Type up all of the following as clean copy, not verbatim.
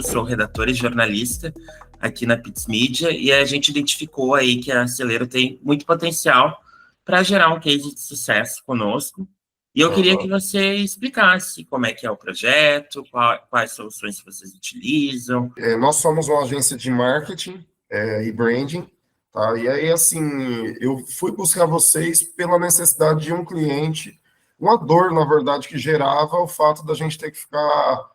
eu sou redator e jornalista aqui na Pix Media, e a gente identificou aí que a Celero tem muito potencial para gerar um case de sucesso conosco. E eu queria que você explicasse como é que é o projeto, quais soluções vocês utilizam. Nós somos uma agência de marketing e branding, tá? E aí, assim, eu fui buscar vocês pela necessidade de um cliente, uma dor, na verdade, que gerava o fato da gente ter que ficar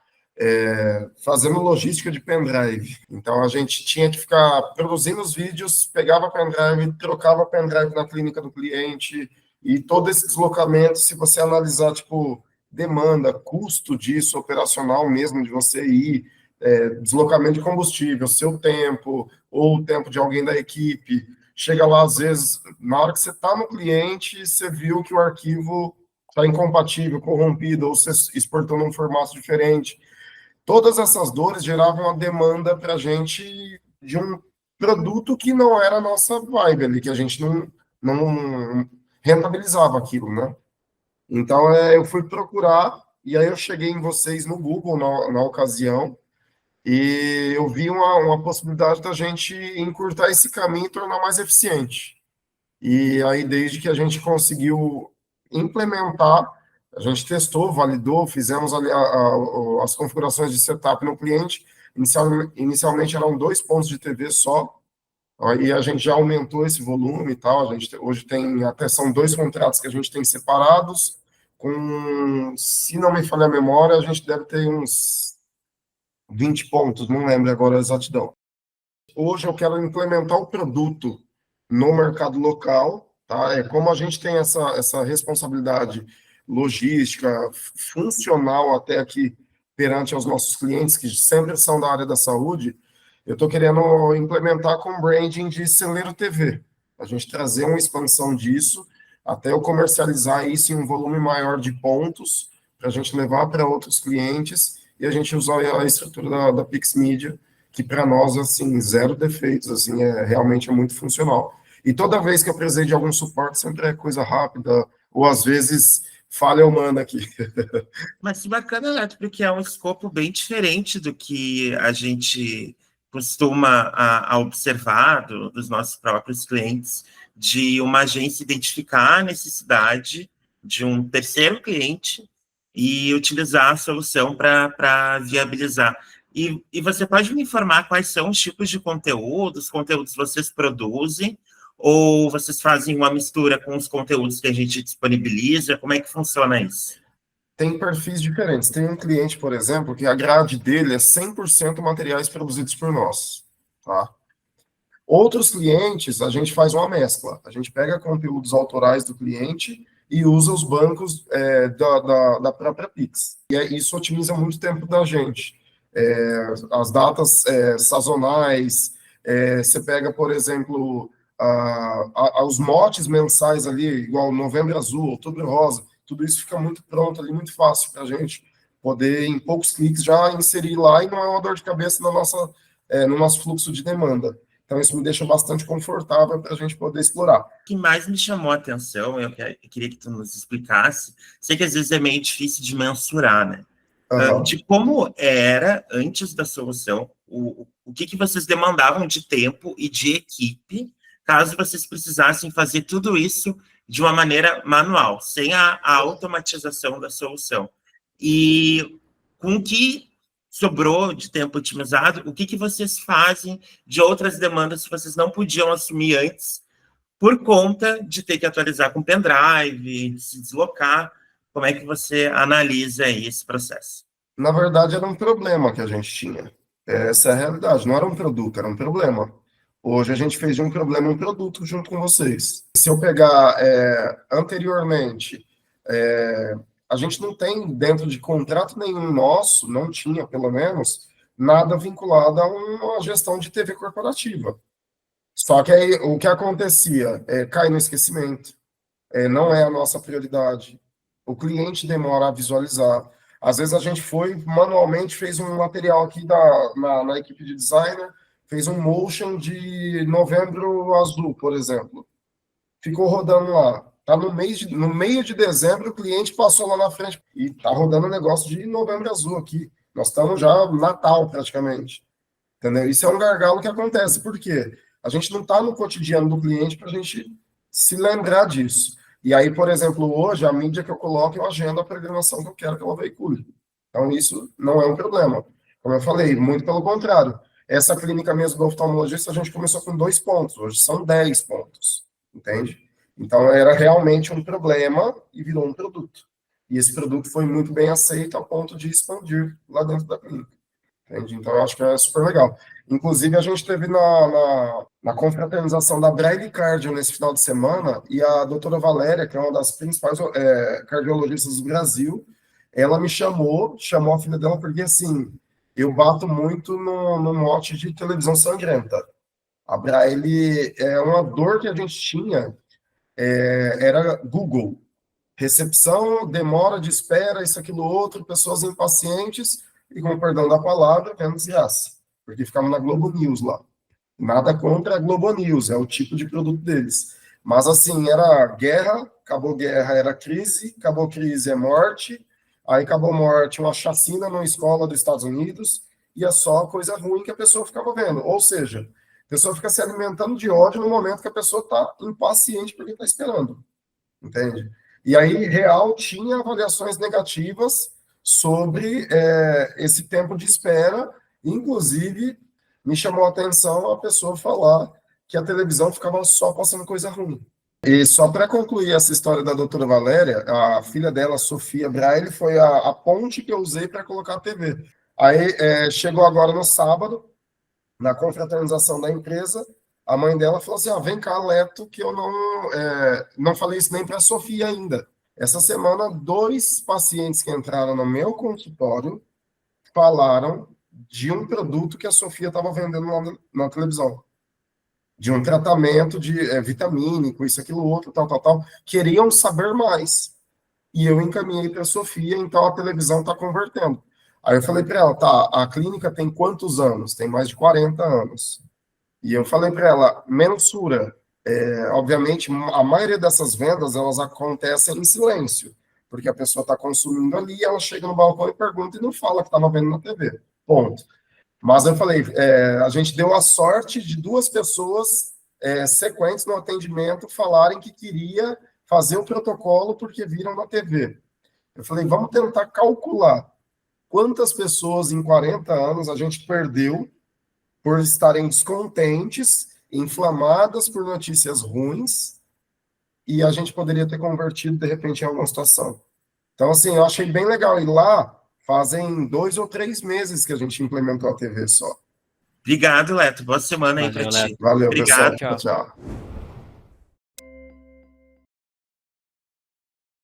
fazendo logística de pendrive. Então, a gente tinha que ficar produzindo os vídeos, pegava pendrive, trocava pendrive na clínica do cliente, e todo esse deslocamento, se você analisar, tipo, demanda, custo disso, operacional mesmo, de você ir, deslocamento de combustível, seu tempo, ou o tempo de alguém da equipe, chega lá, às vezes, na hora que você está no cliente, você viu que o arquivo está incompatível, corrompido, ou você exportou num formato diferente. Todas essas dores geravam uma demanda para a gente de um produto que não era a nossa vibe ali, que a gente não rentabilizava aquilo, né? Então, eu fui procurar, e aí eu cheguei em vocês no Google na ocasião, e eu vi uma possibilidade da gente encurtar esse caminho e tornar mais eficiente. E aí, desde que a gente conseguiu implementar, a gente testou, validou, fizemos ali as configurações de setup no cliente. Inicialmente eram 2 pontos de TV só, aí a gente já aumentou esse volume e tal. A gente hoje tem até são 2 contratos que a gente tem separados, se não me falha a memória, a gente deve ter uns 20 pontos, não lembro agora a exatidão. Hoje eu quero implementar o produto no mercado local, tá? Como a gente tem essa responsabilidade logística, funcional até aqui perante aos nossos clientes, que sempre são da área da saúde, eu estou querendo implementar com branding de Celero TV. A gente trazer uma expansão disso, até eu comercializar isso em um volume maior de pontos, para a gente levar para outros clientes, e a gente usar a estrutura da Pix Media, que para nós, assim, zero defeitos, assim, realmente é muito funcional. E toda vez que eu precisei de algum suporte, sempre é coisa rápida, ou às vezes falha humana aqui. Mas que bacana, Neto, porque é um escopo bem diferente do que a gente costuma a observar dos nossos próprios clientes, de uma agência identificar a necessidade de um terceiro cliente e utilizar a solução para viabilizar. E você pode me informar quais são os tipos de conteúdos vocês produzem, ou vocês fazem uma mistura com os conteúdos que a gente disponibiliza? Como é que funciona isso? Tem perfis diferentes. Tem um cliente, por exemplo, que a grade dele é 100% materiais produzidos por nós, tá? Outros clientes, a gente faz uma mescla. A gente pega conteúdos autorais do cliente e usa os bancos da própria Pix. E isso otimiza muito o tempo da gente. As datas sazonais, você pega, por exemplo, os motes mensais ali, igual Novembro Azul, Outubro Rosa, tudo isso fica muito pronto ali, muito fácil para a gente poder, em poucos cliques, já inserir lá e não é uma dor de cabeça no nosso fluxo de demanda. Então, isso me deixa bastante confortável para a gente poder explorar. O que mais me chamou a atenção, eu queria que tu nos explicasse, sei que às vezes é meio difícil de mensurar, né? De como era, antes da solução, o que vocês demandavam de tempo e de equipe, caso vocês precisassem fazer tudo isso de uma maneira manual, sem a automatização da solução. E com o que sobrou de tempo otimizado, o que vocês fazem de outras demandas que vocês não podiam assumir antes, por conta de ter que atualizar com pendrive, se deslocar? Como é que você analisa aí esse processo? Na verdade, era um problema que a gente tinha. Essa é a realidade. Não era um produto, era um problema. Hoje a gente fez de um problema um produto junto com vocês. Se eu pegar anteriormente, a gente não tem dentro de contrato nenhum nosso, não tinha pelo menos, nada vinculado a uma gestão de TV corporativa. Só que aí o que acontecia? Cai no esquecimento, não é a nossa prioridade. O cliente demora a visualizar. Às vezes a gente foi manualmente, fez um material aqui na equipe de designer, fez um motion de Novembro Azul, por exemplo. Ficou rodando lá. Tá no meio de dezembro, o cliente passou lá na frente e tá rodando um negócio de Novembro Azul aqui. Nós estamos já no Natal, praticamente. Entendeu? Isso é um gargalo que acontece. Por quê? A gente não está no cotidiano do cliente para a gente se lembrar disso. E aí, por exemplo, hoje, a mídia que eu coloco, eu agendo a programação que eu quero que ela veicule. Então, isso não é um problema. Como eu falei, muito pelo contrário. Essa clínica mesmo do oftalmologista, a gente começou com 2 pontos, hoje são 10 pontos, entende? Então, era realmente um problema e virou um produto. E esse produto foi muito bem aceito ao ponto de expandir lá dentro da clínica. Entende? Então, eu acho que é super legal. Inclusive, a gente teve na confraternização da Braille Cardio nesse final de semana, e a doutora Valéria, que é uma das principais cardiologistas do Brasil, ela me chamou a filha dela, porque, assim, eu bato muito no mote de televisão sangrenta. A Braille é uma dor que a gente tinha, era Google. Recepção, demora de espera, isso, aquilo, outro, pessoas impacientes, e com perdão da palavra, vendo desgraça. Porque ficava na Globo News lá. Nada contra a Globo News, é o tipo de produto deles. Mas, assim, era guerra, acabou guerra, era crise, acabou crise, é morte, aí acabou morte, uma chacina numa escola dos Estados Unidos, e é só coisa ruim que a pessoa ficava vendo. Ou seja, a pessoa fica se alimentando de ódio no momento que a pessoa está impaciente porque está esperando. Entende? E aí, real, tinha avaliações negativas sobre esse tempo de espera, inclusive me chamou a atenção a pessoa falar que a televisão ficava só passando coisa ruim. E só para concluir essa história da doutora Valéria, a filha dela, Sofia Braille, foi a ponte que eu usei para colocar a TV. Aí chegou agora no sábado, na confraternização da empresa, a mãe dela falou assim, vem cá, Leto, que eu não falei isso nem para a Sofia ainda. Essa semana, 2 pacientes que entraram no meu consultório falaram de um produto que a Sofia estava vendendo lá na televisão. De um tratamento de vitamínico, isso, aquilo, outro, tal. Queriam saber mais. E eu encaminhei para a Sofia, então a televisão está convertendo. Aí eu falei para ela, tá, a clínica tem quantos anos? Tem mais de 40 anos. E eu falei para ela, mensura. Obviamente, a maioria dessas vendas, elas acontecem em silêncio, porque a pessoa está consumindo ali, ela chega no balcão e pergunta e não fala que estava vendo na TV. Ponto. Mas eu falei, a gente deu a sorte de 2 pessoas sequentes no atendimento falarem que queria fazer o protocolo porque viram na TV. Eu falei, vamos tentar calcular quantas pessoas em 40 anos a gente perdeu por estarem descontentes, inflamadas por notícias ruins, e a gente poderia ter convertido, de repente, em alguma situação. Então, assim, eu achei bem legal. E lá, fazem 2 ou 3 meses que a gente implementou a TV só. Obrigado, Leto. Boa semana aí para ti. Valeu, Obrigado. pessoal. Tchau.